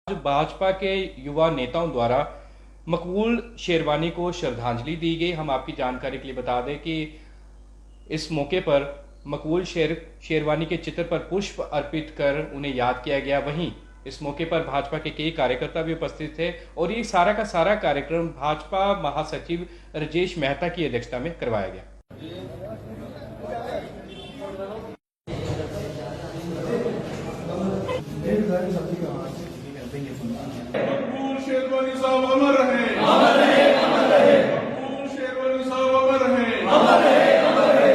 भाजपा के युवा नेताओं द्वारा मकबूल शेरवानी को श्रद्धांजलि दी गई। हम आपकी जानकारी के लिए बता दें कि इस मौके पर मकबूल शेरवानी के चित्र पर पुष्प अर्पित कर उन्हें याद किया गया। वहीं इस मौके पर भाजपा के कई कार्यकर्ता भी उपस्थित थे और ये सारा का सारा कार्यक्रम भाजपा महासचिव राजेश मेहता की अध्यक्षता में करवाया गया। मकबूल शेरवानी साहब अमर रहे, अमर रहे, अमर रहे। मकबूल शेरवानी साहब अमर रहे, अमर रहे, अमर रहे।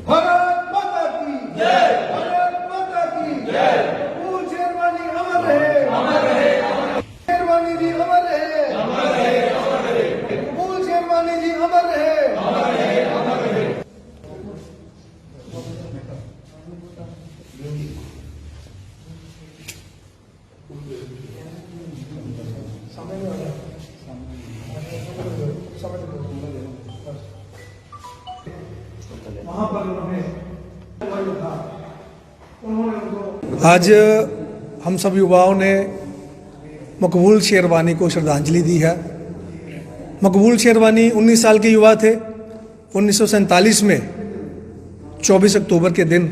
भारत माता की जय, भारत माता की जय। मकबूल शेरवानी अमर रहे, अमर रहे, अमर रहे। शेरवानी जी अमर रहे, अमर रहे, अमर रहे। मकबूल शेरवानी जी अमर रहे, अमर रहे, अमर रहे। आज हम सब युवाओं ने मकबूल शेरवानी को श्रद्धांजलि दी है। मकबूल शेरवानी 19 साल के युवा थे। 1947 में 24 अक्टूबर के दिन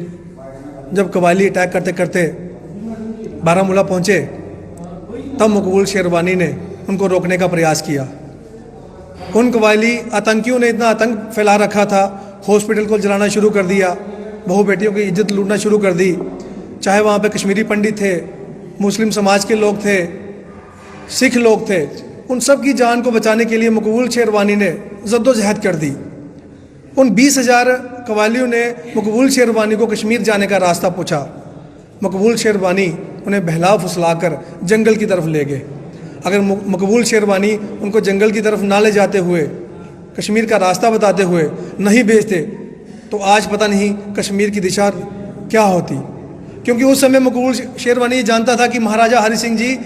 जब कबायली अटैक करते करते बारामूला पहुंचे, तब मकबूल शेरवानी ने उनको रोकने का प्रयास किया। उन कबायली आतंकियों ने इतना आतंक फैला रखा था, हॉस्पिटल को जलाना शुरू कर दिया, बहू बेटियों की इज्जत लूटना शुरू कर दी। चाहे वहाँ पे कश्मीरी पंडित थे, मुस्लिम समाज के लोग थे, सिख लोग थे, उन सब की जान को बचाने के लिए मकबूल शेरवानी ने जद्दोजहद कर दी। उन 20,000 कबायलियों ने मकबूल शेरवानी को कश्मीर जाने का रास्ता पूछा। मकबूल शेरवानी उन्हें बहला फुसला कर जंगल की तरफ ले गए। अगर मकबूल शेरवानी उनको जंगल की तरफ ना ले जाते हुए, कश्मीर का रास्ता बताते हुए नहीं भेजते, तो आज पता नहीं कश्मीर की दिशा क्या होती। क्योंकि उस समय मकबूल शेरवानी जानता था कि महाराजा हरि सिंह जी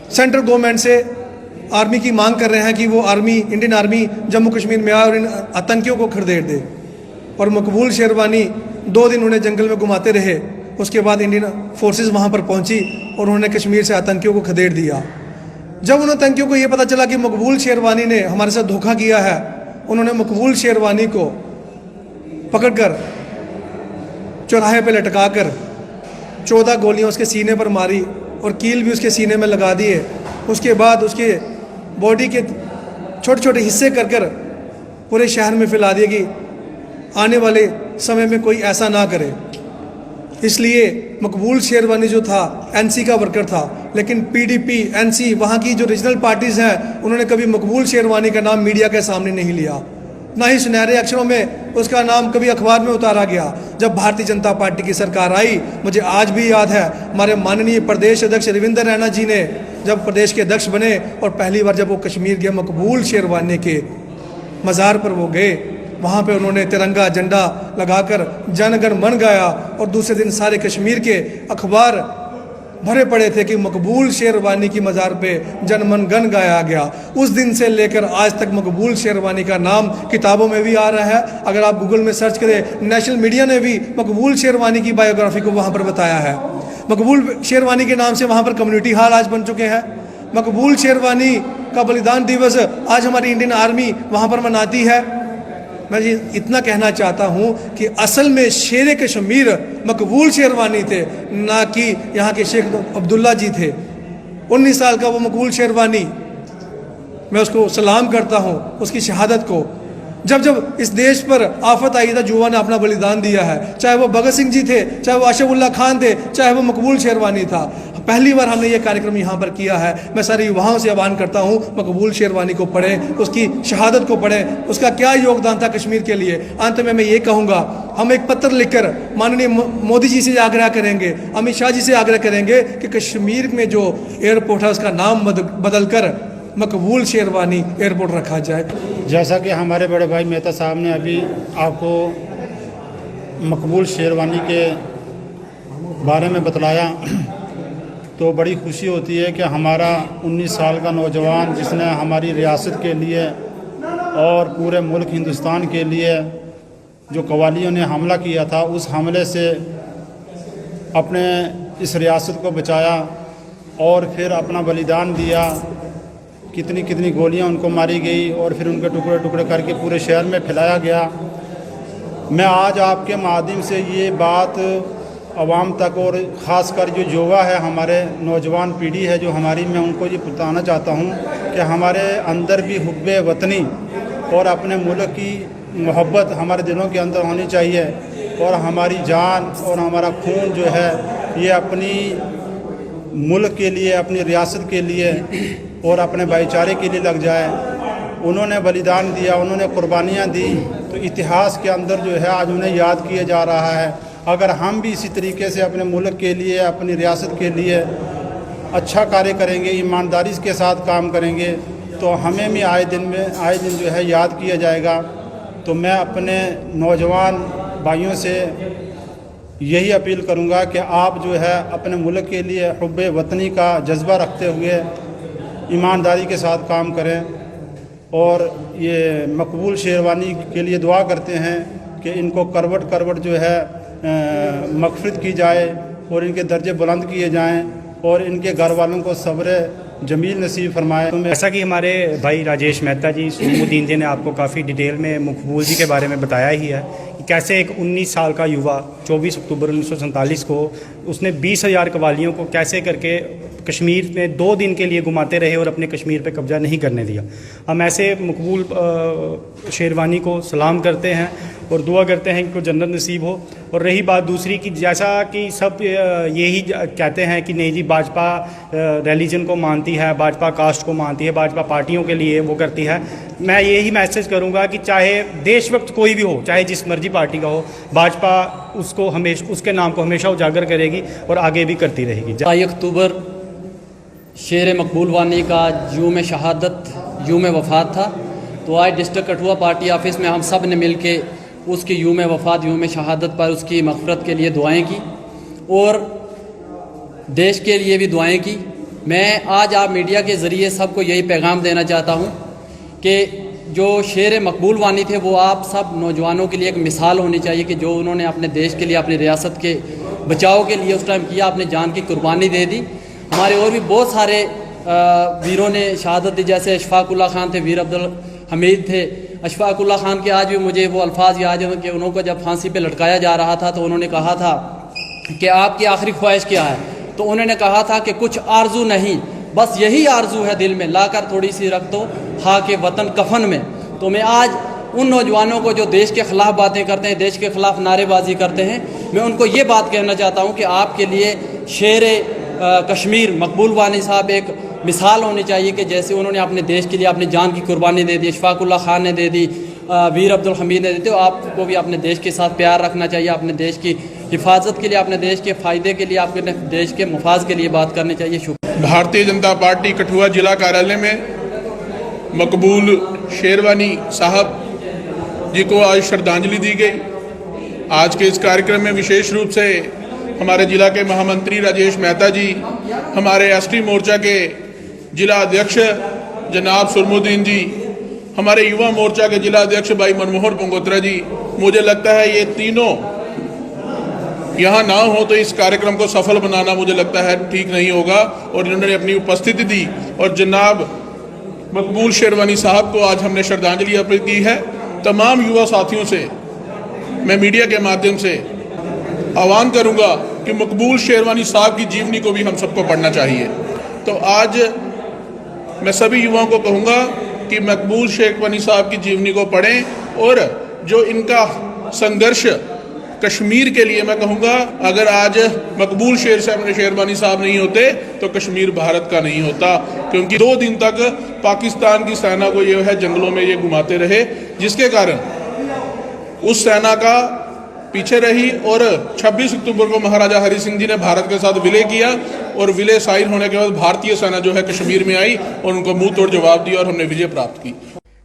सेंट्रल गवर्नमेंट से आर्मी की मांग कर रहे हैं कि वो army, Indian army Jammu Kashmir में आए और इन आतंकियों को खदेड़ दे। और मकबूल शेरवानी 2 दिन उन्हें जंगल में घुमाते रहे। उसके बाद इंडियन फोर्सेस वहाँ पर पहुँची और उन्होंने कश्मीर से आतंकियों को खदेड़ दिया। जब उन आतंकियों को ये पता चला कि मकबूल शेरवानी ने हमारे साथ धोखा किया है, उन्होंने मकबूल शेरवानी को पकड़कर चौराहे पे लटकाकर 14 गोलियां उसके सीने पर मारी और कील भी उसके सीने में लगा दिए। उसके बाद उसके बॉडी के छोटे छोटे हिस्से कर कर पूरे शहर में फैला दिए कि आने वाले समय में कोई ऐसा ना करे। इसलिए मकबूल शेरवानी जो था एनसी का वर्कर था, लेकिन पीडीपी, एनसी, वहाँ की जो रीजनल पार्टीज़ हैं, उन्होंने कभी मकबूल शेरवानी का नाम मीडिया के सामने नहीं लिया, ना ही सुनहरे अक्षरों में उसका नाम कभी अखबार में उतारा गया। जब भारतीय जनता पार्टी की सरकार आई, मुझे आज भी याद है, हमारे माननीय प्रदेश अध्यक्ष रविंद्र रैना जी ने जब प्रदेश के अध्यक्ष बने और पहली बार जब वो कश्मीर के मकबूल शेरवानी के मज़ार पर वो गए, वहाँ पे उन्होंने तिरंगा झंडा लगाकर जन गण मन गाया और दूसरे दिन सारे कश्मीर के अखबार भरे पड़े थे कि मकबूल शेरवानी की मज़ार पे जन मन गण गाया गया। उस दिन से लेकर आज तक मकबूल शेरवानी का नाम किताबों में भी आ रहा है। अगर आप गूगल में सर्च करें, नेशनल मीडिया ने भी मकबूल शेरवानी की बायोग्राफी को वहाँ पर बताया है। मकबूल शेरवानी के नाम से वहाँ पर कम्युनिटी हॉल आज बन चुके हैं। मकबूल शेरवानी का बलिदान दिवस आज हमारी इंडियन आर्मी वहाँ पर मनाती है। मैं जी इतना कहना चाहता हूँ कि असल में शेर कश्मीर मकबूल शेरवानी थे, ना कि यहाँ के शेख अब्दुल्ला जी थे। 19 साल का वो मकबूल शेरवानी, मैं उसको सलाम करता हूँ उसकी शहादत को। जब जब इस देश पर आफत आई था, युवा ने अपना बलिदान दिया है। चाहे वो भगत सिंह जी थे, चाहे वो अशफाकुल्ला खान थे, चाहे वो मकबूल शेरवानी था। पहली बार हमने ये कार्यक्रम यहाँ पर किया है। मैं सारे युवाओं से आह्वान करता हूँ, मकबूल शेरवानी को पढ़ें, उसकी शहादत को पढ़ें, उसका क्या योगदान था कश्मीर के लिए। अंत में मैं ये कहूँगा, हम एक पत्र लिखकर माननीय मोदी जी से आग्रह करेंगे, अमित शाह जी से आग्रह करेंगे कि कश्मीर में जो एयरपोर्ट है उसका नाम बदल कर मकबूल शेरवानी एयरपोर्ट रखा जाए। जैसा कि हमारे बड़े भाई मेहता साहब ने अभी आपको मकबूल शेरवानी के बारे में बतलाया, तो बड़ी खुशी होती है कि हमारा 19 साल का नौजवान, जिसने हमारी रियासत के लिए और पूरे मुल्क हिंदुस्तान के लिए जो कवालियों ने हमला किया था, उस हमले से अपने इस रियासत को बचाया और फिर अपना बलिदान दिया। कितनी कितनी गोलियां उनको मारी गई और फिर उनके टुकड़े टुकड़े करके पूरे शहर में फैलाया गया। मैं आज आपके माध्यम से ये बात आवाम तक और ख़ासकर जो युवा है, हमारे नौजवान पीढ़ी है जो हमारी, मैं उनको ये बताना चाहता हूँ कि हमारे अंदर भी हुब्बे वतनी और अपने मुल्क की मोहब्बत हमारे दिलों के अंदर होनी चाहिए और हमारी जान और हमारा खून जो है ये अपनी मुल्क के लिए, अपनी रियासत के लिए और अपने भाईचारे के लिए लग जाए। उन्होंने बलिदान दिया, उन्होंने कुर्बानियाँ दी, तो इतिहास के अंदर जो है आज उन्हें याद किया जा रहा है। अगर हम भी इसी तरीके से अपने मुल्क के लिए, अपनी रियासत के लिए अच्छा कार्य करेंगे, ईमानदारी के साथ काम करेंगे, तो हमें भी आए दिन जो है याद किया जाएगा। तो मैं अपने नौजवान भाइयों से यही अपील करूंगा कि आप जो है अपने मुल्क के लिए हुब्बे वतनी का जज्बा रखते हुए ईमानदारी के साथ काम करें और ये मकबूल शेरवानी के लिए दुआ करते हैं कि इनको करवट करवट जो है मग़फ़िरत की जाए और इनके दर्जे बुलंद किए जाएं और इनके घर वालों को सब्र जमील नसीब फरमाए। जैसा कि हमारे भाई राजेश मेहता जी, सुरमुद्दीन जी ने आपको काफ़ी डिटेल में मकबूल जी के बारे में बताया ही है कि कैसे एक 19 साल का युवा 24 अक्टूबर 1947 को उसने 20,000 कवालियों को कैसे करके कश्मीर में 2 दिन के लिए घुमाते रहे और अपने कश्मीर पे कब्जा नहीं करने दिया। हम ऐसे मकबूल शेरवानी को सलाम करते हैं और दुआ करते हैं कि को जन्नत नसीब हो। और रही बात दूसरी कि जैसा कि सब यही कहते हैं कि नहीं जी भाजपा रिलीजन को मानती है, भाजपा कास्ट को मानती है, भाजपा पार्टियों के लिए वो करती है, मैं यही मैसेज करूंगा कि चाहे देशभक्त कोई भी हो, चाहे जिस मर्जी पार्टी का हो, भाजपा उसको हमेशा उसके नाम को हमेशा उजागर करेगी और आगे भी करती रहेगी। 22 अक्टूबर शेर मकबूल वानी का यूम शहादत, यूम वफ़ात था। तो आज डिस्ट्रिक्ट कठुआ पार्टी ऑफिस में हम सब ने मिल के उसकी यूम वफ़ात, यूम शहादत पर उसकी मग़फ़िरत के लिए दुआएं की और देश के लिए भी दुआएं की। मैं आज आप मीडिया के ज़रिए सबको यही पैगाम देना चाहता हूँ कि जो शेर मकबूल वानी थे वो आप सब नौजवानों के लिए एक मिसाल होनी चाहिए कि जो उन्होंने अपने देश के लिए, अपनी रियासत के बचाव के लिए उस टाइम किया, अपने जान की कुर्बानी दे दी। हमारे और भी बहुत सारे वीरों ने शहादत दी, जैसे अशफाकुल्ला खान थे, वीर अब्दुल हमीद थे। अशफाकुल्ला खान के आज भी मुझे वो अल्फाज याद हैं कि उनको जब फांसी पे लटकाया जा रहा था तो उन्होंने कहा था कि आपकी आखिरी ख्वाहिश क्या है, तो उन्होंने कहा था कि कुछ आरजू नहीं, बस यही आरजू है दिल में, लाकर थोड़ी सी रख दो खाके वतन कफन में। तो मैं आज उन नौजवानों को जो देश के ख़िलाफ़ बातें करते हैं, देश के ख़िलाफ़ नारेबाजी करते हैं, मैं उनको ये बात कहना चाहता हूँ कि आपके लिए शेर कश्मीर मकबूल वानी साहब एक मिसाल होनी चाहिए कि जैसे उन्होंने अपने देश के लिए अपनी जान की कुर्बानी दे दी, अशफाकुल्ला खान ने दे दी, वीर अब्दुल हमीद ने दी। तो आपको भी अपने देश के साथ प्यार रखना चाहिए, अपने देश की हिफाजत के लिए, अपने देश के फ़ायदे के लिए, अपने देश के मुफाज के लिए बात करनी चाहिए। शुक्रिया। भारतीय जनता पार्टी कठुआ जिला कार्यालय में मकबूल शेरवानी साहब जी को आज श्रद्धांजलि दी गई। आज के इस कार्यक्रम में विशेष रूप से हमारे जिला के महामंत्री राजेश मेहता जी, हमारे एसटी मोर्चा के जिला अध्यक्ष जनाब सुरमुद्दीन जी, हमारे युवा मोर्चा के जिला अध्यक्ष भाई मनमोहर पंगोत्रा जी, मुझे लगता है ये तीनों यहाँ ना हो तो इस कार्यक्रम को सफल बनाना मुझे लगता है ठीक नहीं होगा। और इन्होंने अपनी उपस्थिति दी और जनाब मकबूल शेरवानी साहब को आज हमने श्रद्धांजलि अर्पित की है। तमाम युवा साथियों से मैं मीडिया के माध्यम से आह्वान करूंगा कि मकबूल शेरवानी साहब की जीवनी को भी हम सबको पढ़ना चाहिए। तो आज मैं सभी युवाओं को कहूंगा कि मकबूल शेरवानी साहब की जीवनी को पढ़ें और जो इनका संघर्ष कश्मीर के लिए, मैं कहूंगा अगर आज मकबूल शेरवानी साहब नहीं होते तो कश्मीर भारत का नहीं होता, क्योंकि 2 दिन तक पाकिस्तान की सेना को ये है जंगलों में ये घुमाते रहे, जिसके कारण उस सेना का पीछे रही और 26 अक्टूबर को महाराजा हरि सिंह जी ने भारत के साथ विलय किया और विलय साइन होने के बाद भारतीय सेना जो है कश्मीर में आई और उनको मुंह तोड़ जवाब दिया और हमने विजय प्राप्त की।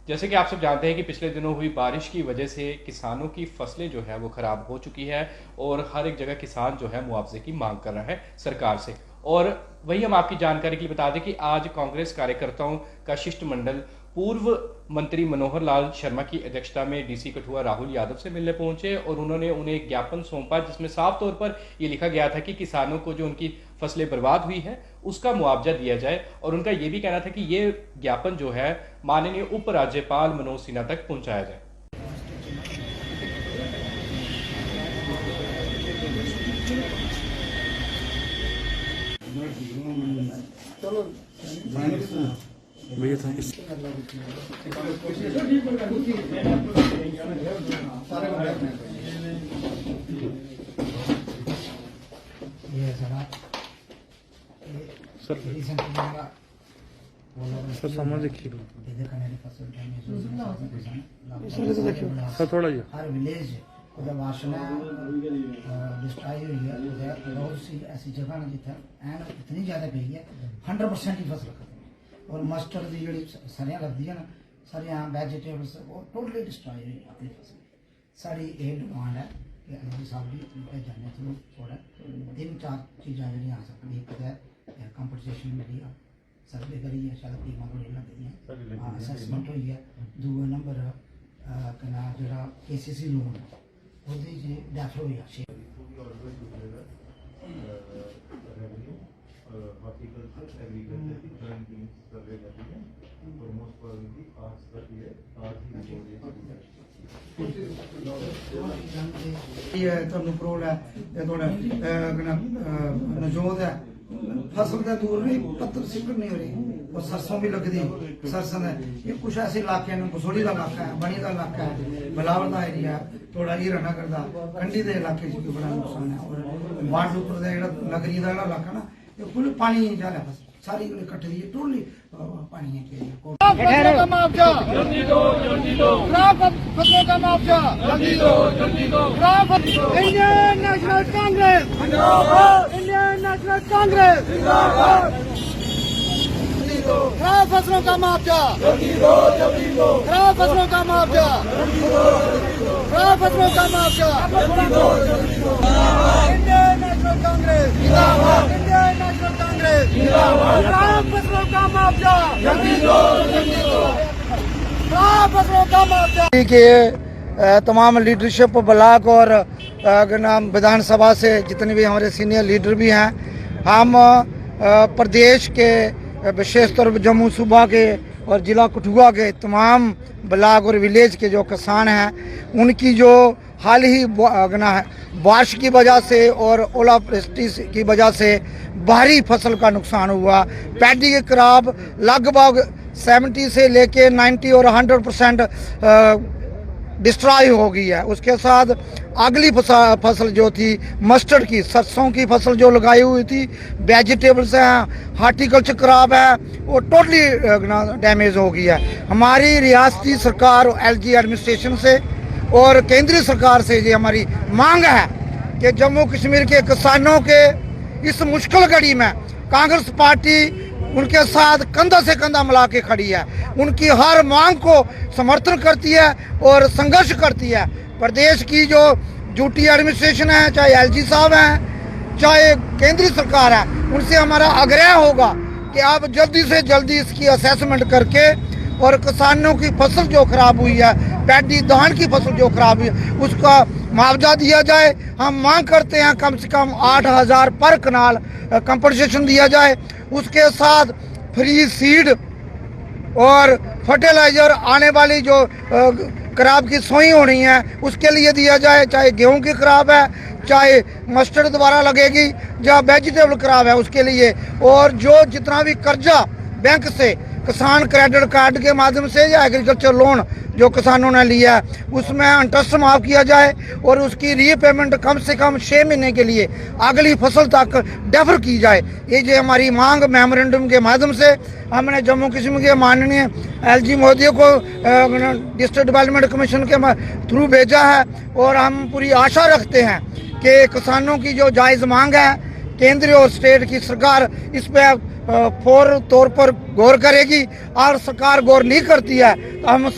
जैसे कि आप सब जानते हैं कि पिछले दिनों हुई बारिश की वजह से किसानों की फसलें जो है वो खराब हो चुकी है और हर एक जगह किसान जो है मुआवजे की मांग कर रहा है सरकार से। और वही हम आपकी जानकारी के लिए बता दें कि आज कांग्रेस कार्यकर्ताओं का शिष्टमंडल पूर्व मंत्री मनोहर लाल शर्मा की अध्यक्षता में डीसी कठुआ राहुल यादव से मिलने पहुंचे और उन्होंने उन्हें एक ज्ञापन सौंपा जिसमें साफ तौर पर यह लिखा गया था कि किसानों को जो उनकी फसलें बर्बाद हुई है उसका मुआवजा दिया जाए। और उनका यह भी कहना था कि ये ज्ञापन जो है माननीय उपराज्यपाल मनोज सिन्हा तक पहुंचाया जाए। सर सामान देखिए सर थोड़ा ही हर विलेज उधर वाशना डिस्ट्रॉय हुई है उधर बहुत सी ऐसी जगह ने जिथे एंड इतनी ज्यादा पई है 100% ही फसल खत्म और मस्टर्ड दी जेडी सरियां लगदी है ना सरियां वेजिटेबल्स वो टोटली डिस्ट्रॉय हुई अपनी फसल। साड़ी ये डिमांड है कि अभी साहब भी भेजने थ्रू थोड़ा 3-4 चीज़ां जेहड़ियां आ सकदी एक है कंपनसेशन मिली है सर्वे करी है शायद टीमां को लग गई है असेसमेंट हुई है। दूसरा नंबर कना जेहड़ा केसीसी लोन ਉਹਦੀ ਜੀ ਡੈਥ ਹੋਈ ਆ हॉर्टिकल्चर एग्रीकल्चर की जॉइंट टीम सर्वे कर रही है और मोस्ट प्रोबेबली आज तक ये आज ही ये ਤੁਹਾਨੂੰ ਪ੍ਰੋਲ ਹੈ ਇਹ ਤੁਹਾਡਾ ਨਜੋਦ ਹੈ फसल का दूर नहीं पत्थर सिकुड़ नहीं हो रही और सरसों भी लगती सरसों है ये कुछ ऐसे इलाके हैं कसोड़ी का इलाका है बनी का इलाका है बिलावल का एरिया थोड़ा हीरा ना करता कंडी के इलाके च बड़ा नुकसान है और वार्ड उपर का नगरी का इलाका ना ये फुल पानी जा रहा बस सारी इकट्ठी दी टोटली पानी है फसलों का मुआवजा जल्दी दो फसलों का मुआवजा जल्दी दो Indian national Congress Indian national Congress खराब फसलों का मुआवजा खराब फसलों का मुआवजा खराब फसलों का मुआवजा Indian national Congress Indian national Congress खराब फसलों का मुआवजा खराब फसलों का मुआवजा के तमाम लीडरशिप ब्लॉक और विधानसभा से जितने भी हमारे सीनियर लीडर भी हैं हम प्रदेश के विशेषतौर पर जम्मू सूबा के और ज़िला कठुआ के तमाम ब्लॉक और विलेज के जो किसान हैं उनकी जो हाल ही बारिश की वजह से और ओलावृष्टि की वजह से भारी फसल का नुकसान हुआ। पैडी के क्रॉप लगभग 70 से लेके 90 और 100% डिस्ट्रॉय हो गई है। उसके साथ अगली फसल जो थी मस्टर्ड की सरसों की फसल जो लगाई हुई थी वेजिटेबल्स हैं हार्टिकल्चर क्रॉप है वो टोटली डैमेज हो गई है। हमारी रियासती सरकार एलजी एडमिनिस्ट्रेशन से और केंद्रीय सरकार से ये हमारी मांग है कि जम्मू कश्मीर के किसानों के इस मुश्किल घड़ी में कांग्रेस पार्टी उनके साथ कंधा से कंधा मिला के खड़ी है, उनकी हर मांग को समर्थन करती है और संघर्ष करती है। प्रदेश की जो ड्यूटी एडमिनिस्ट्रेशन है चाहे एलजी साहब हैं चाहे केंद्रीय सरकार है उनसे हमारा आग्रह होगा कि आप जल्दी से जल्दी इसकी असेसमेंट करके और किसानों की फसल जो खराब हुई है पैडी धान की फसल जो खराब हुई है उसका मुआवजा दिया जाए। हम मांग करते हैं कम से कम 8,000 पर कनाल कंपनसेशन दिया जाए। उसके साथ फ्री सीड और फर्टिलाइजर आने वाली जो क्रॉप की सोई होनी है उसके लिए दिया जाए, चाहे गेहूं की क्रॉप है चाहे मस्टर्ड द्वारा लगेगी या वेजिटेबल क्रॉप है उसके लिए। और जो जितना भी कर्जा बैंक से किसान क्रेडिट कार्ड के माध्यम से या एग्रीकल्चर लोन जो किसानों ने लिया है उसमें इंटरेस्ट माफ़ किया जाए और उसकी रीपेमेंट कम से कम 6 महीने के लिए अगली फसल तक डेफर की जाए। ये जो हमारी मांग मेमोरेंडम के माध्यम से हमने जम्मू कश्मीर के माननीय एलजी महोदय को डिस्ट्रिक्ट डेवलपमेंट कमीशन के थ्रू भेजा है और हम पूरी आशा रखते हैं कि किसानों की जो जायज़ मांग है केंद्र और स्टेट की सरकार इस पर फौर तौर पर गौर करेगी और सरकार गौर नहीं करती है तो हम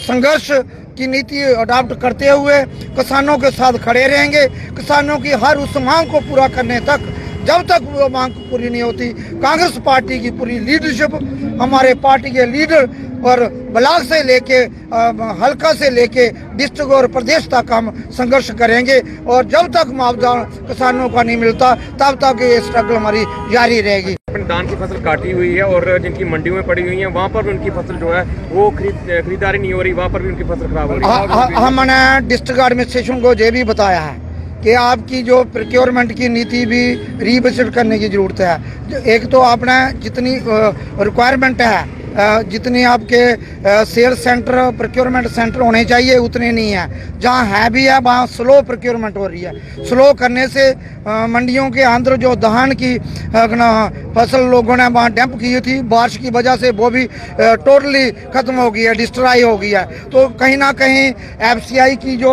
संघर्ष की नीति अडॉप्ट करते हुए किसानों के साथ खड़े रहेंगे। किसानों की हर उस मांग को पूरा करने तक जब तक वो मांग पूरी नहीं होती, कांग्रेस पार्टी की पूरी लीडरशिप, हमारे पार्टी के लीडर और ब्लॉक से लेके हल्का से लेके डिस्ट्रिक्ट और प्रदेश तक हम संघर्ष करेंगे। और जब तक मुआवजा किसानों का नहीं मिलता तब तक ये स्ट्रगल हमारी जारी रहेगी। धान की फसल काटी हुई है और जिनकी मंडियों में पड़ी हुई है वहाँ पर उनकी फसल जो है वो खरीदारी नहीं हो रही, वहाँ पर भी उनकी फसल खराब हो रही है। हमने डिस्ट्रिक्ट एडमिनिस्ट्रेशन को ये भी बताया है कि आपकी जो प्रोक्योरमेंट की नीति भी रिविजिट करने की ज़रूरत है। एक तो आपने जितनी रिक्वायरमेंट है, जितनी आपके सेल्स सेंटर, प्रोक्योरमेंट सेंटर होने चाहिए उतने नहीं है। जहाँ है भी है वहाँ स्लो प्रोक्योरमेंट हो रही है। स्लो करने से मंडियों के अंदर जो धान की फसल लोगों ने वहाँ डंप की थी, बारिश की वजह से वो भी टोटली ख़त्म हो गई है, डिस्ट्रॉय हो गई है। तो कहीं ना कहीं FCI की जो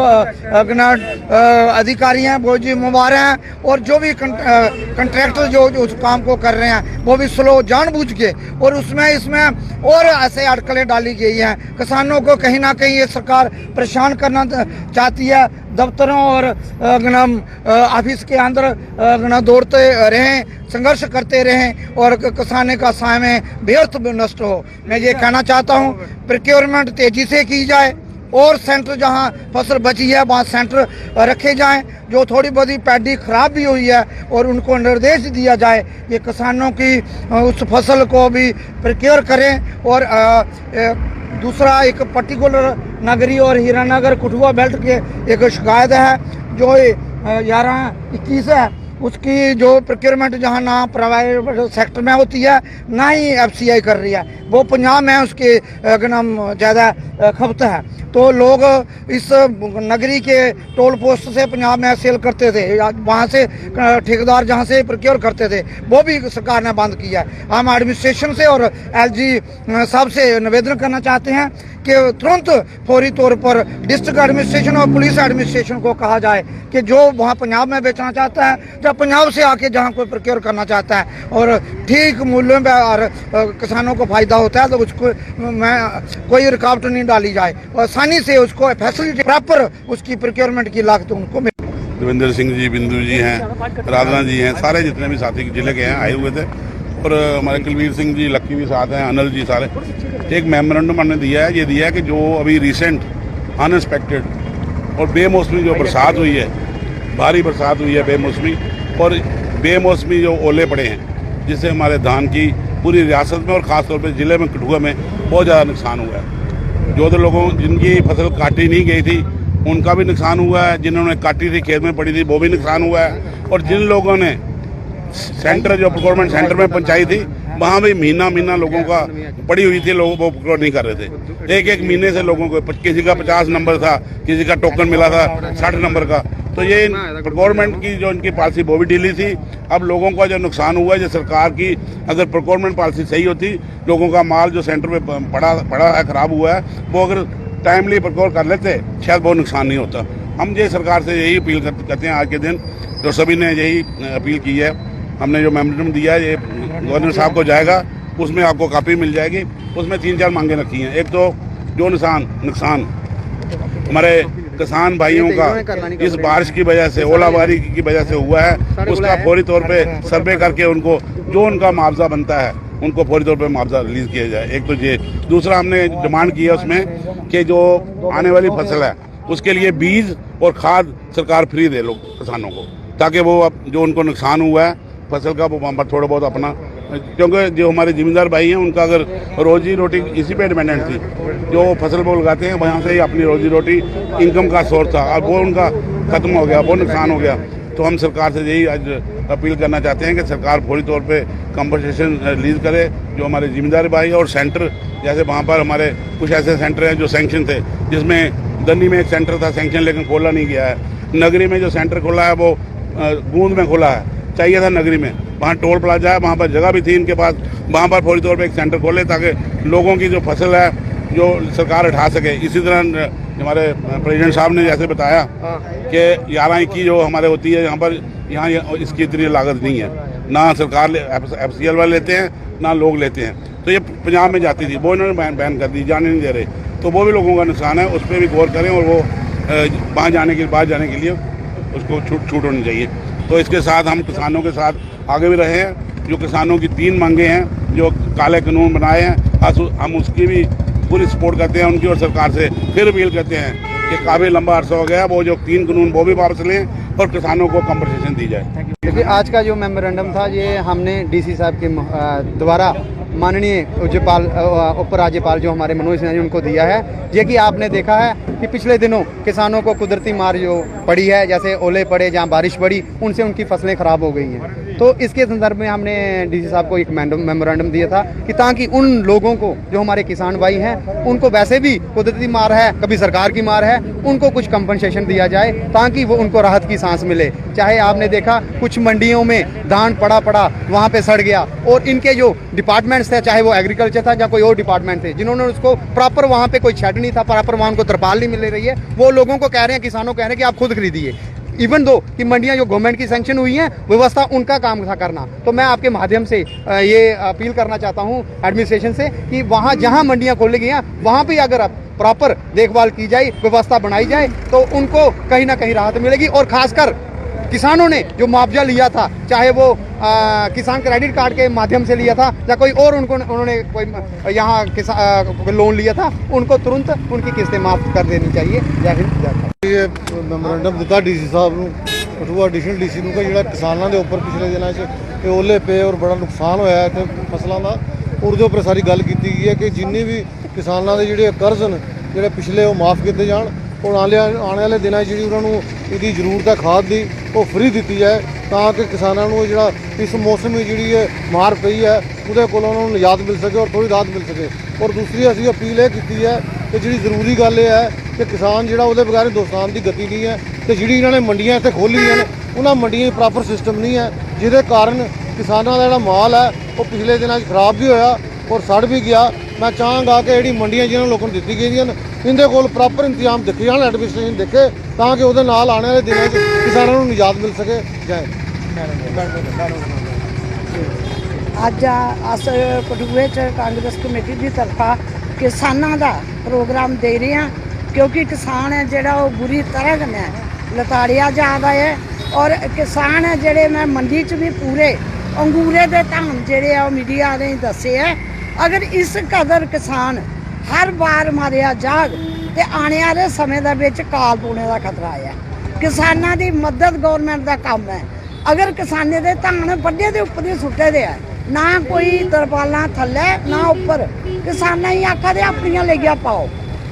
अधिकारी हैं वो जिम्मेवार हैं, और जो भी कंट्रैक्टर जो उस काम को कर रहे हैं वो भी स्लो जानबूझ के, और उसमें इसमें और ऐसे अटकलें डाली गई हैं। किसानों को कहीं ना कहीं ये सरकार परेशान करना चाहती है। दफ्तरों और ऑफिस के अंदर दौड़ते रहें, संघर्ष करते रहें और किसानों का समय व्यर्थ नष्ट हो। मैं ये कहना चाहता हूँ प्रोक्योरमेंट तेजी से की जाए और सेंटर जहां फसल बची है वहां सेंटर रखे जाएं। जो थोड़ी बहुत पैडी खराब भी हुई है और उनको निर्देश दिया जाए कि किसानों की उस फसल को भी प्रोक्योर करें। और दूसरा एक पर्टिकुलर नगरी और हीरानगर कठुआ बेल्ट के एक शिकायत है जो 11-21 है, उसकी जो प्रोक्योरमेंट जहाँ ना प्राइवेट सेक्टर में होती है ना ही FCI कर रही है, वो पंजाब में उसके ज़्यादा खपत है। तो लोग इस नगरी के टोल पोस्ट से पंजाब में सेल करते थे, वहाँ से ठेकेदार जहाँ से प्रोक्योर करते थे वो भी सरकार ने बंद किया है। हम एडमिनिस्ट्रेशन से और LG साहब से निवेदन करना चाहते हैं कि तुरंत फौरी तौर पर डिस्ट्रिक्ट एडमिनिस्ट्रेशन और पुलिस एडमिनिस्ट्रेशन को कहा जाए कि जो वहाँ पंजाब में बेचना चाहता है या पंजाब से आके जहाँ कोई प्रोक्योर करना चाहता है और ठीक मूल्यों में और किसानों को फायदा होता है तो उसको कोई रुकावट नहीं डाली जाए और आसानी से उसको फैसिलिटी प्रॉपर उसकी प्रोक्योरमेंट की लागत उनको मिले। देवेंद्र सिंह जी, बिंदु जी हैं, राधना जी हैं, सारे जितने भी साथी जिले के हैं आए हुए थे, और हमारे कुलवीर सिंह जी लक्की भी साथ हैं, अनिल जी सारे। एक मेमोरेंडम हमने दिया है, ये दिया है कि जो अभी रिसेंट अनएक्सपेक्टेड और बेमौसमी जो बरसात हुई है, भारी बरसात हुई है बेमौसमी, और बेमौसमी जो ओले पड़े हैं जिससे हमारे धान की पूरी रियासत में और ख़ासतौर पर ज़िले में कठुआ में बहुत ज़्यादा नुकसान हुआ है। जो तो लोगों जिनकी फसल काटी नहीं गई थी उनका भी नुकसान हुआ है, जिन्होंने काटी थी खेत में पड़ी थी वो भी नुकसान हुआ है, और जिन लोगों ने सेंटर जो प्रोक्योरमेंट सेंटर में पहुंचाई थी वहाँ भी महीना लोगों का पड़ी हुई थी, लोग वो प्रोक्योर नहीं कर रहे थे। एक महीने से लोगों को किसी का 50 नंबर था, किसी का टोकन मिला था 60 नंबर का। तो ये प्रोक्योरमेंट की जो इनकी पॉलिसी वो भी ढीली थी। अब लोगों का जो नुकसान हुआ है, जो सरकार की अगर प्रोक्योरमेंट पॉलिसी सही होती, लोगों का माल जो सेंटर में पड़ा है खराब हुआ है वो अगर टाइमली प्रोक्योर कर लेते शायद बहुत नुकसान नहीं होता। हम ये सरकार से यही अपील करते हैं आज के दिन, जो सभी ने यही अपील की है। हमने जो मेमोरेंडम दिया है ये गवर्नर साहब को जाएगा, उसमें आपको कापी मिल जाएगी। उसमें 3-4 मांगे रखी हैं। एक तो जो नुकसान हमारे किसान भाइयों का इस बारिश की वजह से, ओलाबारी की वजह से हुआ है, उसका फौरी तौर पे सर्वे करके उनको जो उनका मुआवजा बनता है उनको फौरी तौर पे मुआवजा रिलीज किया जाए। एक तो ये। दूसरा हमने डिमांड की है उसमें कि जो आने वाली फसल है उसके लिए बीज और खाद सरकार फ्री दे लोग किसानों को, ताकि वो जो उनको नुकसान हुआ है फसल का वो वहाँ पर थोड़ा बहुत अपना, क्योंकि जो हमारे जिम्मेदार भाई हैं उनका अगर रोजी रोटी इसी पे डिपेंडेंट थी, जो फसल वो लगाते हैं वहाँ से ही अपनी रोजी रोटी इनकम का सोर्स था, अब वो उनका ख़त्म हो गया, वो नुकसान हो गया। तो हम सरकार से यही आज अपील करना चाहते हैं कि सरकार फौरी तौर पे कंपनसेशन रिलीज़ करे। जो हमारे जिम्मेदार भाई और सेंटर, जैसे वहाँ पर हमारे कुछ ऐसे सेंटर हैं जो सैंक्शन थे, जिसमें दन्नी में एक सेंटर था सैंक्शन लेकिन खोला नहीं गया है। नगरी में जो सेंटर खोला है वो गूंद में खोला है, चाहिए था नगरी में, वहाँ टोल प्लाजा है, वहाँ पर जगह भी थी इनके पास, वहाँ पर फौरी तौर पे एक सेंटर खोले ताकि लोगों की जो फसल है जो सरकार उठा सके। इसी तरह हमारे प्रेसिडेंट साहब ने जैसे बताया कि 11-21 जो हमारे होती है यहाँ इसकी इतनी लागत नहीं है, ना सरकार FCL वाले लेते हैं ना लोग लेते हैं। तो ये पंजाब में जाती थी, वो इन्होंने बैन कर दी, जाने नहीं दे रहे। तो वो भी लोगों का नुकसान है, उस पर भी गौर करें और वो वहाँ जाने के लिए उसको छूट होनी चाहिए। तो इसके साथ हम किसानों के साथ आगे भी रहे हैं। जो किसानों की 3 मांगे हैं, जो काले कानून बनाए हैं, हम उसकी भी पूरी सपोर्ट करते हैं उनकी, और सरकार से फिर अपील करते हैं कि काफ़ी लंबा अरसा हो गया, वो जो 3 कानून वो भी वापस लें और किसानों को कंपनसेशन दी जाए। देखिए, आज का जो मेमोरेंडम था ये हमने डीसी साहब के द्वारा माननीय राज्यपाल उप राज्यपाल जो हमारे मनोज सिन्हा जी उनको दिया है। ये कि आपने देखा है कि पिछले दिनों किसानों को कुदरती मार जो पड़ी है, जैसे ओले पड़े, जहाँ बारिश पड़ी, उनसे उनकी फसलें ख़राब हो गई हैं। तो इसके संदर्भ में हमने डीसी साहब को एक मेमोरेंडम दिया था कि ताकि उन लोगों को जो हमारे किसान भाई हैं, उनको वैसे भी कुदरती मार है, कभी सरकार की मार है, उनको कुछ कंपनसेशन दिया जाए ताकि वो उनको राहत की सांस मिले। चाहे आपने देखा कुछ मंडियों में धान पड़ा वहाँ पे सड़ गया, और इनके जो डिपार्टमेंट्स थे, चाहे वो एग्रीकल्चर था या कोई और डिपार्टमेंट थे, जिन्होंने उसको प्रॉपर वहाँ पे कोई शेड नहीं था, प्रॉपर वहाँ उनको तरपाल नहीं मिल रही है, वो लोगों को कह रहे हैं, किसानों को कह रहे हैं कि आप खुद खरीदिए। इवन दो कि मंडियां जो गवर्नमेंट की सैंक्शन हुई हैं, व्यवस्था उनका काम था करना। तो मैं आपके माध्यम से ये अपील करना चाहता हूं एडमिनिस्ट्रेशन से कि वहां जहां मंडियां खोली गई हैं, वहां भी अगर आप प्रॉपर देखभाल की जाए, व्यवस्था बनाई जाए, तो उनको कहीं ना कहीं राहत मिलेगी। और खासकर किसानों ने जो मुआवजा लिया था, चाहे वो किसान क्रेडिट कार्ड के माध्यम से लिया था या कोई और उन्होंने कोई यहाँ लोन लिया था, उनको तुरंत उनकी किस्तें माफ़ कर देनी चाहिए। जय हिंद, जय भारत। ये ਮੈਮੋਰੈਂਡਮ ਦਿੱਤਾ ਡੀਸੀ ਸਾਹਿਬ ਨੂੰ, ਕਠੂਆ ਐਡੀਸ਼ਨਲ ਡੀਸੀ ਨੂੰ, ਕਿ ਜਿਹੜਾ ਕਿਸਾਨਾਂ ਦੇ ਉੱਪਰ ਪਿਛਲੇ ਦਿਨਾਂ 'ਚ ਇਹ ਓਲੇ ਪਏ ਔਰ ਬੜਾ ਨੁਕਸਾਨ ਹੋਇਆ ਇੱਥੇ ਫਸਲਾਂ ਦਾ, ਉਹਦੇ ਉੱਪਰ ਸਾਰੀ ਗੱਲ ਕੀਤੀ ਗਈ ਹੈ ਕਿ ਜਿੰਨੀ ਵੀ ਕਿਸਾਨਾਂ ਦੇ ਜਿਹੜੇ ਕਰਜ਼ ਨੇ ਜਿਹੜੇ ਪਿਛਲੇ ਉਹ ਮਾफ़ ਕੀਤੇ ਜਾਣ, ਔਰ ਆਉਣ ਵਾਲੇ ਦਿਨਾਂ 'ਚ ਜਿਹੜੀ ਉਹਨਾਂ ਨੂੰ ਇਹਦੀ ਜ਼ਰੂਰਤ ਹੈ ਖਾਦ ਦੀ, ਉਹ ਫ੍ਰੀ ਦਿੱਤੀ ਜਾਏ ਤਾਂ ਕਿ ਕਿਸਾਨਾਂ ਨੂੰ ਜਿਹੜਾ ਇਸ ਮੌਸਮੀ ਜਿਹੜੀ ਇਹ ਮਾਰ ਪਈ ਹੈ ਉਹਦੇ ਕੋਲੋਂ ਉਹਨਾਂ ਨੂੰ ਨਿਜਾਤ ਮਿਲ ਸਕੇ ਔਰ ਥੋੜ੍ਹੀ ਰਾਹਤ ਮਿਲ ਸਕੇ। ਔਰ ਦੂਸਰੀ ਅਸੀਂ ਅਪੀਲ ਇਹ ਕੀਤੀ ਹੈ ਕਿ ਜਿਹੜੀ ਜ਼ਰੂਰੀ ਗੱਲ ਇਹ ਹੈ ਕਿ ਕਿਸਾਨ ਜਿਹੜਾ ਉਹਦੇ ਬਗੈਰ ਹਿੰਦੁਸਤਾਨ ਦੀ ਗਤੀ ਨਹੀਂ ਹੈ, ਤੇ ਜਿਹੜੀ ਇਹਨਾਂ ਨੇ ਮੰਡੀਆਂ ਇੱਥੇ ਖੋਲ੍ਹੀਆਂ ਨੇ ਉਹਨਾਂ ਮੰਡੀਆਂ 'ਚ ਪ੍ਰੋਪਰ ਸਿਸਟਮ ਨਹੀਂ ਹੈ, ਜਿਹਦੇ ਕਾਰਨ ਕਿਸਾਨਾਂ ਦਾ ਜਿਹੜਾ ਮਾਲ ਹੈ ਉਹ ਪਿਛਲੇ ਦਿਨਾਂ 'ਚ ਖਰਾਬ ਵੀ ਹੋਇਆ ਔਰ ਸੜ ਵੀ ਗਿਆ। ਮੈਂ ਚਾਹਾਂਗਾ ਕਿ ਜਿਹੜੀ ਮੰਡੀਆਂ ਜਿਹਨਾਂ ਲੋਕਾਂ ਨੂੰ ਦਿੱਤੀ ਗਈਆਂ ਨੇ, ਇਹਦੇ ਕੋਲ ਪ੍ਰੋਪਰ ਇੰਤਜ਼ਾਮ ਦੇਖੇ ਜਾਣ, ਐਡਮਿਨਿਸਟ੍ਰੇਸ਼ਨ ਦੇਖੇ, ਤਾਂ ਕਿ ਉਹਦੇ ਨਾਲ ਆਉਣ ਵਾਲੇ ਦਿਨਾਂ 'ਚ ਕਿਸਾਨਾਂ ਨੂੰ ਨਿਜਾਤ ਮਿਲ ਸਕੇ। ਜੈ ਅੱਜ ਅਸ ਕਠੂਏ 'ਚ ਕਾਂਗਰਸ ਕਮੇਟੀ ਦੀ ਤਰਫਾ ਕਿਸਾਨਾਂ ਦਾ ਪ੍ਰੋਗਰਾਮ ਦੇ ਰਹੇ ਹਾਂ, ਕਿਉਂਕਿ ਕਿਸਾਨ ਹੈ ਜਿਹੜਾ ਉਹ ਬੁਰੀ ਤਰ੍ਹਾਂ ਨਾਲ ਲਤਾੜਿਆ ਜਾਂਦਾ ਹੈ। ਔਰ ਕਿਸਾਨ ਹੈ ਜਿਹੜੇ ਮੈਂ ਮੰਡੀ 'ਚ ਵੀ ਪੂਰੇ ਅੰਗੂਰੇ ਦੇ ਧਾਨ ਜਿਹੜੇ ਆ ਉਹ ਮੀਡੀਆ ਨੇ ਦੱਸੇ ਹੈ। ਅਗਰ ਇਸ ਕਦਰ ਕਿਸਾਨ ਹਰ ਵਾਰ ਮਾਰਿਆ ਜਾਗ ਤੇ ਆਉਣ ਵਾਲੇ ਸਮੇਂ ਦੇ ਵਿੱਚ ਕਾਲ ਪੂਣੇ ਦਾ ਖਤਰਾ ਹੈ। ਕਿਸਾਨਾਂ ਦੀ ਮਦਦ ਗਵਰਨਮੈਂਟ ਦਾ ਕੰਮ ਹੈ। ਅਗਰ ਕਿਸਾਨੇ ਦੇ ਧਾਨ ਵੱਡੇ ਦੇ ਉੱਪਰ ਹੀ ਸੁੱਟੇ ਦੇ ਹੈ, ਨਾ ਕੋਈ ਤਰਪਾਲਾਂ ਥੱਲੇ ਨਾ ਉੱਪਰ, ਕਿਸਾਨਾਂ ਹੀ ਆਖਾ ਦੇ ਆਪਣੀਆਂ ਲਈਆਂ ਪਾਓ।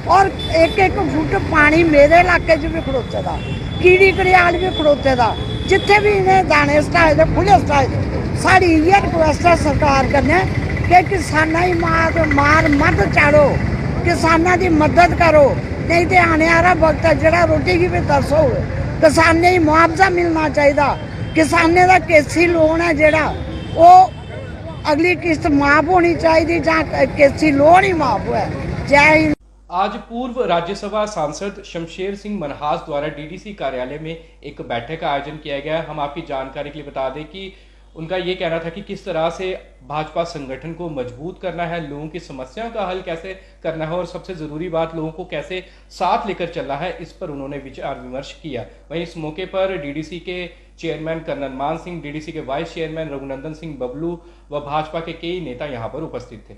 ਔਰ ਇੱਕ ਇੱਕ ਫੁੱਟ ਪਾਣੀ ਮੇਰੇ ਇਲਾਕੇ 'ਚ ਵੀ ਖੜੋਤੇ ਦਾ, ਕੀੜੀ ਕੜਿਆਲ ਵੀ ਖੜੋਤੇ ਦਾ, ਜਿੱਥੇ ਵੀ ਇਹਨੇ ਦਾਣੇ ਸਟਾਏ ਦੇ ਖੁੱਲੇ ਸਟਾਏ ਦੇ। ਸਾਡੀ ਇਹ ਰਿਕੁਐਸਟ ਹੈ ਸਰਕਾਰ ਕਰਨੇ ਕਿ ਕਿਸਾਨਾਂ ਦੀ ਮਾਰ ਮੱਤ ਚਾੜੋ, ਕਿਸਾਨਾਂ ਦੀ ਮਦਦ ਕਰੋ, ਨਹੀਂ ਤੇ ਆਣੇ ਵਾਲਾ ਵਕਤ ਹੈ ਜਿਹੜਾ ਰੋਟੀ ਕੀ ਵੀ ਤਰਸ ਹੋਵੇ। ਕਿਸਾਨੇ ਹੀ ਮੁਆਵਜ਼ਾ ਮਿਲਣਾ ਚਾਹੀਦਾ। ਕਿਸਾਨੇ ਦਾ ਕੇਸੀ ਲੋਨ ਹੈ ਜਿਹੜਾ ਉਹ अगली किस्त माफ होनी चाहिए, जहाँ किसी लोन ही माफ हुआ है। जय हिंद। आज पूर्व राज्यसभा सांसद शमशेर सिंह मनहास द्वारा डीडीसी कार्यालय में एक बैठक का आयोजन किया गया। हम आपकी जानकारी के लिए बता दें कि उनका ये कहना था कि किस तरह से भाजपा संगठन को मजबूत करना है, लोगों की समस्याओं का हल कैसे करना है और सबसे ज़रूरी बात लोगों को कैसे साथ लेकर चलना है, इस पर उन्होंने विचार विमर्श किया। वहीं इस मौके पर डीडीसी के चेयरमैन कर्नल मान सिंह, डीडीसी के वाइस चेयरमैन रघुनंदन सिंह बबलू व भाजपा के कई नेता यहां पर उपस्थित थे।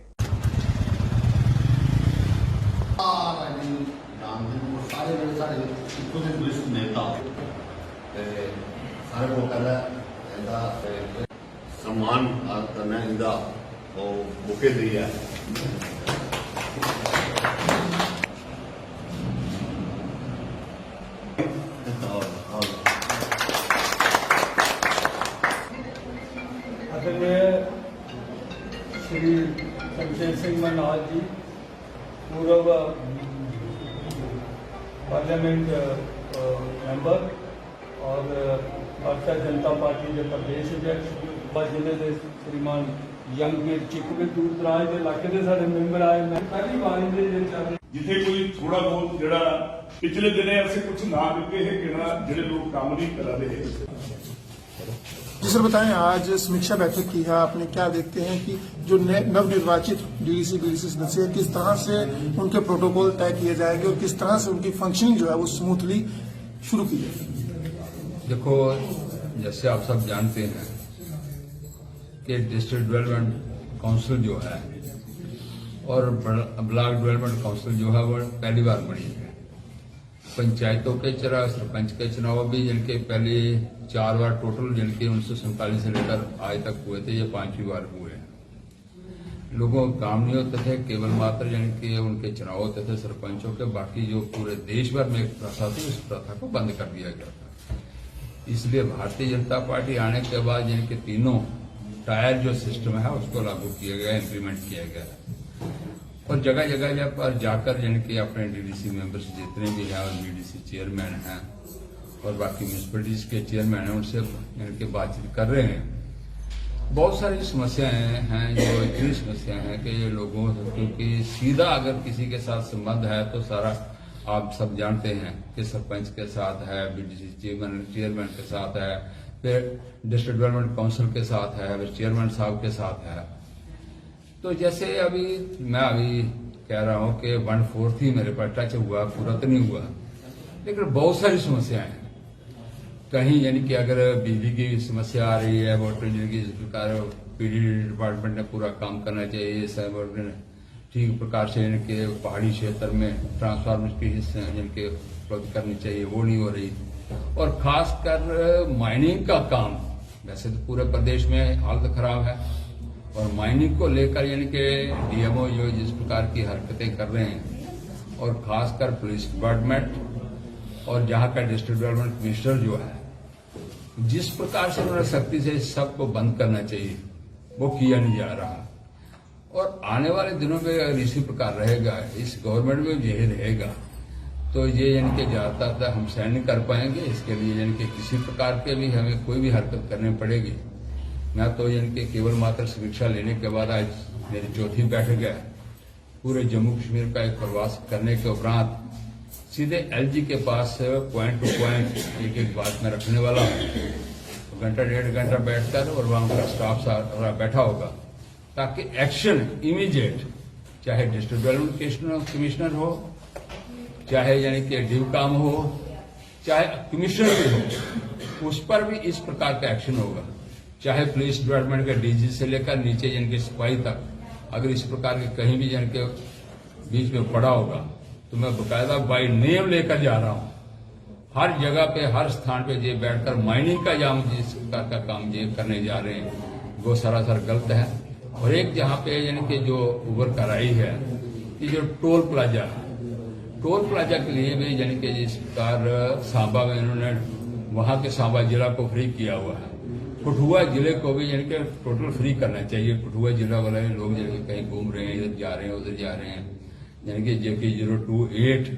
सम्मान करना इंदा और मौके दिया श्री शमशेर सिंह मनहास जी, पूर्व पार्लियामेंट मैंबर और भारतीय जनता पार्टी के प्रदेश अध्यक्ष जिले के श्रीमान यंगवीर चिकवे दूर दराज के इलाके के सारे मैंबर आए। मैं पहली बार जिथे कोई थोड़ा बहुत जरा पिछले दिन ऐसे कुछ ना करके है कि जो लोग काम नहीं करा रहे। जी सर बताएं, आज समीक्षा बैठक की है आपने, क्या देखते हैं कि जो नवनिर्वाचित डीडीसी बीडीसी सदस्य है, किस तरह से उनके प्रोटोकॉल तय किए जाएंगे और किस तरह से उनकी फंक्शनिंग जो है वो स्मूथली शुरू की जाएगी? देखो, जैसे आप सब जानते हैं कि डिस्ट्रिक्ट डेवलपमेंट काउंसिल जो है और ब्लॉक डेवलपमेंट काउंसिल जो है वो पहली बार बनी है। पंचायतों के चुनाव, सरपंच के चुनाव भी जिनके पहले 4 बार टोटल जिनके 1947 से लेकर आज तक हुए थे, ये 5वीं बार हुए। लोगों को काम नहीं होते थे, केवल मात्र जिनके उनके चुनाव होते थे सरपंचों के, बाकी जो पूरे देश भर में एक प्रथा थी उस प्रथा को बंद कर दिया गया था। इसलिए भारतीय जनता पार्टी आने के बाद जिनके तीनों टायर जो सिस्टम है उसको लागू किया गया, इम्प्लीमेंट किया गया और जगह जगह पर जाकर जिनके अपने डीडीसी मेंबर्स जितने भी हैं और बीडीसी चेयरमैन हैं और बाकी म्यूनिसिपैलिटीज के चेयरमैन हैं उनसे इनके बातचीत कर रहे हैं। बहुत सारी समस्याएं हैं, जो इतनी समस्याएं हैं कि ये लोगों क्योंकि सीधा अगर किसी के साथ संबंध है तो सारा आप सब जानते हैं कि सरपंच के साथ है, बीडीसी चेयरमैन के साथ है, फिर डिस्ट्रिक्ट डेवलपमेंट काउंसिल के साथ है, फिर चेयरमैन साहब के साथ है। तो जैसे मैं अभी कह रहा हूं कि 1/4 ही मेरे पर टच हुआ, पूरा तो नहीं हुआ, लेकिन बहुत सारी समस्याएं हैं। कहीं यानी कि अगर बिजली की समस्या आ रही है, वाटर की सरकार पीडी डिपार्टमेंट ने पूरा काम करना चाहिए, सब ठीक प्रकार से इनके पहाड़ी क्षेत्र में ट्रांसफार्मर की जिनके उपलब्ध करनी चाहिए वो नहीं हो रही। और खासकर माइनिंग का काम, वैसे तो पूरे प्रदेश में हालत खराब है और माइनिंग को लेकर यानी कि डीएमओ जो जिस प्रकार की हरकतें कर रहे हैं और खासकर पुलिस डिपार्टमेंट और जहां का डिस्ट्रिक्ट डेवलपमेंट कमिश्नर जो है जिस प्रकार से उन्होंने सख्ती से इस सब को बंद करना चाहिए वो किया नहीं जा रहा। और आने वाले दिनों में अगर इसी प्रकार रहेगा, इस गवर्नमेंट में यही रहेगा, तो ये यानी कि ज्यादातर हम सहन नहीं कर पाएंगे। इसके लिए यानी कि किसी प्रकार के भी हमें कोई भी हरकत करनी पड़ेगी। मैं तो यानी कि केवल मात्र समीक्षा लेने के बाद आज मेरी चौथी बैठक है। पूरे जम्मू कश्मीर का एक प्रवास करने के उपरांत सीधे एलजी के पास पॉइंट टू पॉइंट एक बात में रखने वाला तो घंटा 1.5 घंटा बैठकर और वहां का स्टाफ सारा बैठा होगा ताकि एक्शन इमीडिएट, चाहे डिस्ट्रिक्ट डेवलपमेंट कमिश्नर हो, चाहे यानी कि डीव हो, चाहे कमिश्नर भी हो, उस पर भी इस प्रकार का एक्शन होगा। चाहे पुलिस डिपार्टमेंट के डीजी से लेकर नीचे जिनके सिपाही तक, अगर इस प्रकार के कहीं भी जिनके बीच में पड़ा होगा तो मैं बकायदा बाई नेम लेकर जा रहा हूं। हर जगह पे, हर स्थान पे ये बैठकर माइनिंग का जाम जिस प्रकार का काम ये करने जा रहे हैं वो सरासर गलत है। और एक जहां पे यानी कि जो उभर कर आई है कि जो टोल प्लाजा के लिए भी यानी कि जिस प्रकार सांबा में इन्होंने वहां के सांबा जिला को फ्री किया हुआ है, कठुआ जिले को भी यानी कि टोटल फ्री करना चाहिए। कठुआ जिला वाले लोग यानी कहीं घूम रहे हैं, इधर जा रहे हैं, उधर जा रहे हैं, यानी कि JK 028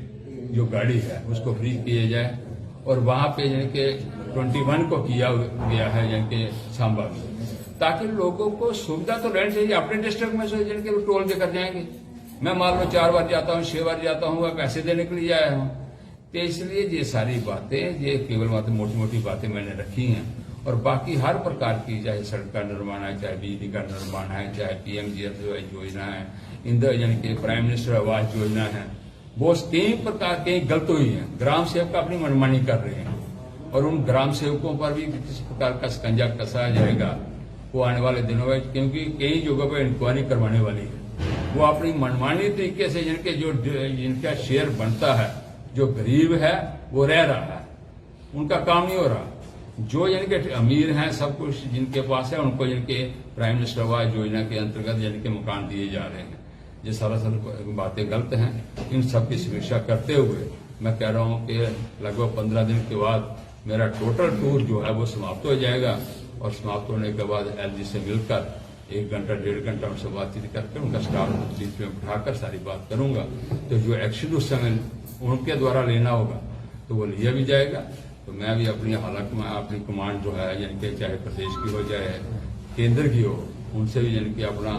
जो गाड़ी है उसको फ्री किया जाए। और वहां पे यानी कि 21 को किया गया है यानी कि सांबा में, ताकि लोगों को सुविधा तो रहनी चाहिए। अपने डिस्ट्रिक्ट में से यानी कि टोल देकर जाएंगे। मैं मान लो 4 बार जाता हूँ, 6 बार जाता हूँ, पैसे देने के लिए आया हूँ। तो इसलिए ये सारी बातें, ये केवल मात्र मोटी मोटी बातें मैंने रखी हैं। और बाकी हर प्रकार की, चाहे सड़क का निर्माण है, चाहे बिजली का निर्माण है, चाहे PMGSY योजना है, इंदिरा यानी कि प्राइम मिनिस्टर आवास योजना है, वो कई प्रकार के गलत हुई है। ग्राम सेवक अपनी मनमानी कर रहे हैं और उन ग्राम सेवकों पर भी किसी प्रकार का शिकंजा कसा जाएगा वो आने वाले दिनों में, क्योंकि कई जगहों पर इंक्वायरी करवाने वाली है। वो अपनी मनमानी तरीके से जिनके जो जिनका शेयर बनता है, जो गरीब है वो रह रहा है, उनका काम नहीं हो रहा। जो यानी कि अमीर हैं, सब कुछ जिनके पास है, उनको जिनके प्राइम मिनिस्टर आवास योजना के अंतर्गत यानी कि मकान दिए जा रहे हैं। ये सरासर बातें गलत हैं। इन सब की समीक्षा करते हुए मैं कह रहा हूं कि लगभग 15 दिन के बाद मेरा टोटल टूर जो है वो समाप्त हो जाएगा और समाप्त होने के बाद LG से मिलकर 1 घंटा 1.5 घंटा उनसे बातचीत करके उनका स्टाफ बीच में बिठाकर सारी बात करूंगा। तो जो एक्शन उस समय उनके द्वारा लेना होगा तो वो लिया भी जाएगा। तो मैं भी अपनी हालत में अपनी कमांड जो है यानी कि चाहे प्रदेश की हो चाहे केंद्र की हो, उनसे भी यानी कि अपना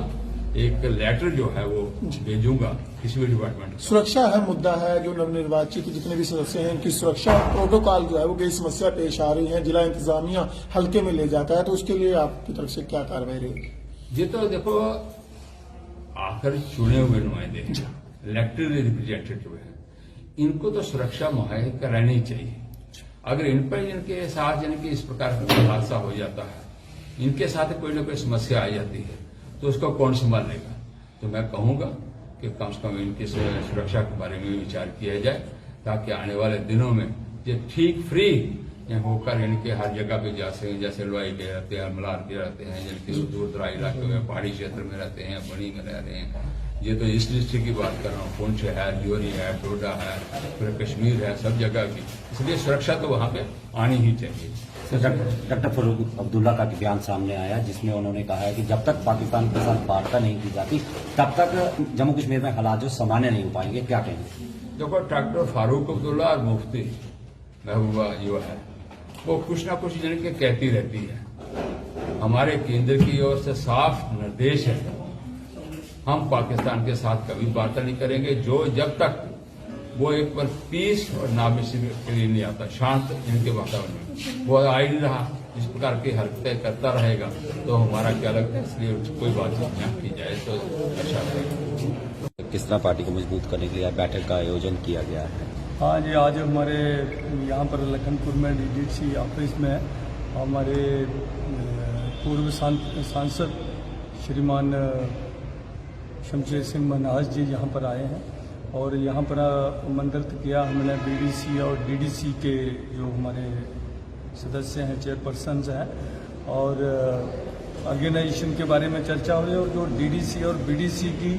एक लेटर जो है वो भेजूंगा किसी भी डिपार्टमेंट। सुरक्षा है मुद्दा है, जो नवनिर्वाचित जितने भी सदस्य हैं इनकी सुरक्षा प्रोटोकॉल जो है वो कई समस्या पेश आ रही है, जिला इंतजामिया हल्के में ले जाता है, तो उसके लिए आपकी तरफ से क्या कार्रवाई रहेगी? ये तो देखो, आखिर चुने हुए नुमाइंदे इलेक्टेड रिप्रेजेंटेटिव है, इनको तो सुरक्षा मुहैया करानी चाहिए अगर इन पर इनके साथ यानी कि इस प्रकार का कोई हादसा हो जाता है, इनके साथ कोई ना कोई समस्या आ जाती है, तो उसको कौन संभाल लेगा? तो मैं कहूंगा कि कम से कम इनकी सुरक्षा के बारे में विचार किया जाए, ताकि आने वाले दिनों में ये ठीक फ्री होकर इनके हर जगह पे जा सकें। जैसे लोहाई के रहते हैं, मलार के रहते हैं, जिनके दूर दराज इलाके में, पहाड़ी क्षेत्र में रहते हैं, बड़ी में रह रहे हैं। ये तो इस डिस्ट्रिक्ट की बात कर रहा हूँ, पुंछ है, जोरी है, डोडा है, पूरे कश्मीर है, सब जगह की। इसलिए सुरक्षा तो वहाँ पे आनी ही चाहिए। डॉक्टर फारूक अब्दुल्ला का बयान सामने आया, जिसमें उन्होंने कहा है कि जब तक पाकिस्तान के साथ वार्ता नहीं की जाती, तब तक जम्मू कश्मीर में हालात जो सामान्य नहीं हो पाएंगे। क्या कहेंगे? देखो, डॉक्टर फारूक अब्दुल्ला और मुफ्ती महबूबा जो है वो कुछ ना कुछ यानी कि कहती रहती है। हमारे केंद्र की ओर से साफ निर्देश है, हम पाकिस्तान के साथ कभी वार्ता नहीं करेंगे जब तक वो एक बार पीस और नामिशी के लिए नहीं आता, शांत इनके वातावरण में वो आ ही नहीं रहा। इस प्रकार की हरकतें करता रहेगा तो हमारा क्या लगता है, इसलिए कोई बातचीत न की जाए तो अच्छा रहेगा। किस तरह पार्टी को मजबूत करने के लिए बैठक का आयोजन किया गया है? हाँ जी, आज हमारे यहाँ पर लखनपुर में डीडीसी ऑफिस में हमारे पूर्व सांसद श्रीमान शमशेर सिंह मनहास जी यहाँ पर आए हैं और यहाँ पर आमंत्रित किया हमने बीडीसी और डीडीसी के जो हमारे सदस्य हैं, चेयरपर्सन्स हैं, और ऑर्गेनाइजेशन के बारे में चर्चा हुई और जो डीडीसी और बीडीसी की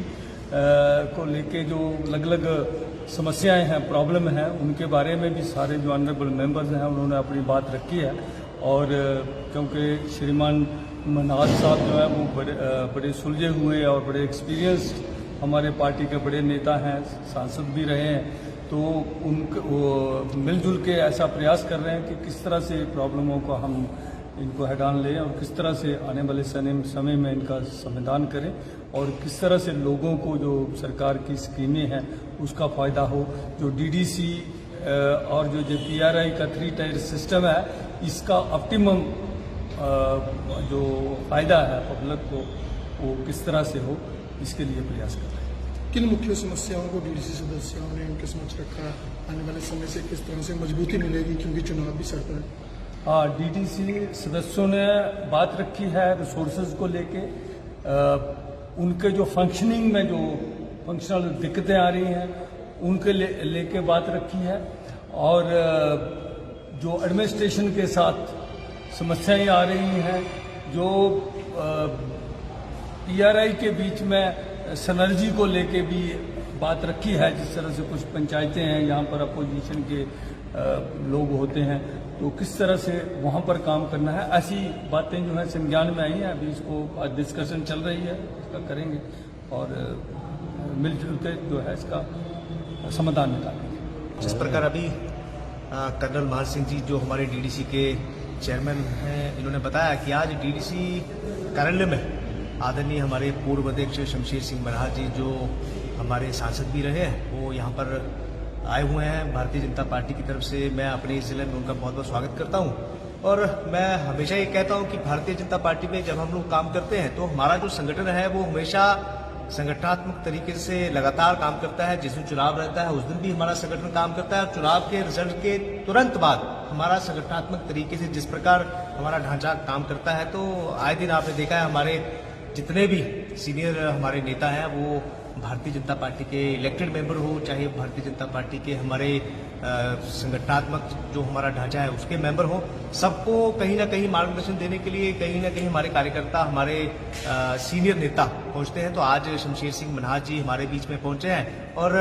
को लेके जो अलग अलग समस्याएं हैं, प्रॉब्लम हैं, उनके बारे में भी सारे जो ऑनरेबल मेंबर्स हैं उन्होंने अपनी बात रखी है। और क्योंकि श्रीमान मनहास साहब जो है वो बड़े सुलझे हुए और बड़े एक्सपीरियंस्ड हमारे पार्टी के बड़े नेता हैं, सांसद भी रहे हैं, तो वो मिलजुल के ऐसा प्रयास कर रहे हैं कि किस तरह से प्रॉब्लमों को हम इनको हेड ऑन लें और किस तरह से आने वाले समय में इनका समाधान करें और किस तरह से लोगों को जो सरकार की स्कीमें हैं उसका फ़ायदा हो। जो डीडीसी और जो पीआरआई का 3 टायर सिस्टम है, इसका ऑप्टिमम जो फ़ायदा है पब्लिक को वो किस तरह से हो, इसके लिए प्रयास कर रहे हैं। किन मुख्य समस्याओं को डीडीसी सदस्यों ने इनके समक्ष रखा? आने वाले समय से किस तरह से मजबूती मिलेगी, क्योंकि चुनाव भी सर पर है? हाँ, डीडीसी सदस्यों ने बात रखी है रिसोर्सेज को लेके, उनके जो फंक्शनिंग में जो फंक्शनल दिक्कतें आ रही हैं उनके लेके बात रखी है, और जो एडमिनिस्ट्रेशन के साथ समस्याएं आ रही हैं, जो पीआरआई के बीच में सिनर्जी को लेके भी बात रखी है। जिस तरह से कुछ पंचायतें हैं जहाँ पर अपोजिशन के लोग होते हैं, तो किस तरह से वहाँ पर काम करना है, ऐसी बातें जो है संज्ञान में आई हैं। अभी इसको आज डिस्कशन चल रही है, इसका करेंगे और मिलजुल के जो है इसका समाधान निकालेंगे। जिस प्रकार अभी कर्नल मान सिंह जी जो हमारे डीडीसी के चेयरमैन हैं, इन्होंने बताया कि आज डीडीसी कार्यालय में आदरणीय हमारे पूर्व अध्यक्ष शमशेर सिंह मनहास जी जो हमारे सांसद भी रहे हैं, वो यहाँ पर आए हुए हैं। भारतीय जनता पार्टी की तरफ से मैं अपने इस जिले में उनका बहुत बहुत स्वागत करता हूँ। और मैं हमेशा ये कहता हूँ कि भारतीय जनता पार्टी में जब हम लोग काम करते हैं तो हमारा जो संगठन है वो हमेशा संगठनात्मक तरीके से लगातार काम करता है। जिस दिन चुनाव रहता है उस दिन भी हमारा संगठन काम करता है, और चुनाव के रिजल्ट के तुरंत बाद हमारा संगठनात्मक तरीके से जिस प्रकार हमारा ढांचा काम करता है, तो आए दिन आपने देखा है हमारे जितने भी सीनियर हमारे नेता हैं वो भारतीय जनता पार्टी के इलेक्टेड मेंबर हो, चाहे भारतीय जनता पार्टी के हमारे संगठनात्मक जो हमारा ढांचा है उसके मेंबर हो, सबको कहीं ना कहीं मार्गदर्शन देने के लिए कहीं ना कहीं हमारे कार्यकर्ता, हमारे सीनियर नेता पहुंचते हैं। तो आज शमशेर सिंह मनहास जी हमारे बीच में पहुंचे हैं और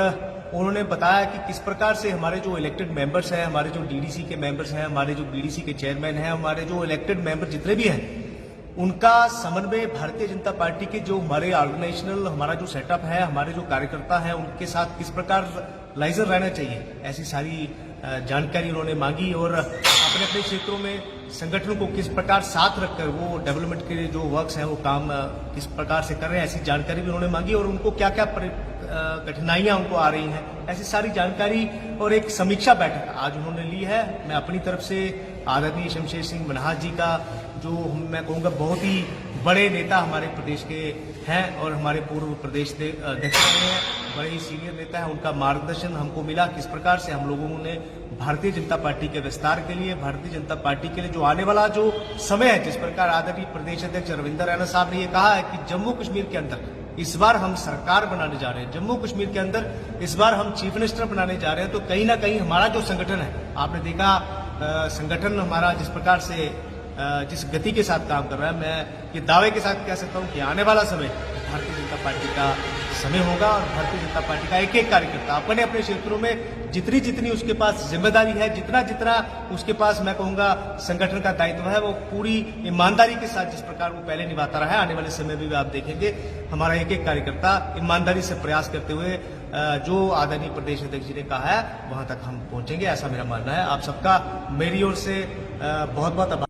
उन्होंने बताया कि किस प्रकार से हमारे जो इलेक्टेड मेंबर्स हैं, हमारे जो डीडीसी के मेंबर्स हैं, हमारे जो बीडीसी के चेयरमैन हैं, हमारे जो इलेक्टेड मेंबर जितने भी हैं, उनका समन्वय भारतीय जनता पार्टी के जो हमारे ऑर्गेनाइजेशनल हमारा जो सेटअप है, हमारे जो कार्यकर्ता हैं उनके साथ किस प्रकार लाइजर रहना चाहिए, ऐसी सारी जानकारी उन्होंने मांगी। और अपने अपने क्षेत्रों में संगठन को किस प्रकार साथ रखकर वो डेवलपमेंट के जो वर्क्स हैं वो काम किस प्रकार से कर रहे हैं, ऐसी जानकारी भी उन्होंने मांगी। और उनको क्या क्या कठिनाइयां उनको आ रही हैं, ऐसी सारी जानकारी और एक समीक्षा बैठक आज उन्होंने ली है। मैं अपनी तरफ से आदरणीय शमशेर सिंह मनहास जी का जो मैं कहूँगा बहुत ही बड़े नेता हमारे प्रदेश के हैं और हमारे पूर्व प्रदेश अध्यक्ष रहे हैं, बड़े ही सीनियर नेता हैं, उनका मार्गदर्शन हमको मिला किस प्रकार से हम लोगों ने भारतीय जनता पार्टी के विस्तार के लिए, भारतीय जनता पार्टी के लिए जो आने वाला जो समय है, जिस प्रकार आदरणीय प्रदेश अध्यक्ष रविंद्र रैना साहब ने ये कहा है कि जम्मू कश्मीर के अंदर इस बार हम सरकार बनाने जा रहे हैं, जम्मू कश्मीर के अंदर इस बार हम चीफ मिनिस्टर बनाने जा रहे हैं, तो कहीं ना कहीं हमारा जो संगठन है, आपने देखा संगठन हमारा जिस प्रकार से जिस गति के साथ काम कर रहा है, मैं ये दावे के साथ कह सकता हूं कि आने वाला समय भारतीय जनता पार्टी का समय होगा और भारतीय जनता पार्टी का एक एक कार्यकर्ता अपने अपने क्षेत्रों में जितनी जितनी उसके पास जिम्मेदारी है, जितना जितना उसके पास मैं कहूंगा संगठन का दायित्व है, वो पूरी ईमानदारी के साथ जिस प्रकार वो पहले निभाता रहा है, आने वाले समय में भी आप देखेंगे हमारा एक एक कार्यकर्ता ईमानदारी से प्रयास करते हुए जो आदरणीय प्रदेश अध्यक्ष जी ने कहा है वहां तक हम पहुंचेंगे, ऐसा मेरा मानना है। आप सबका मेरी ओर से बहुत बहुत आभार।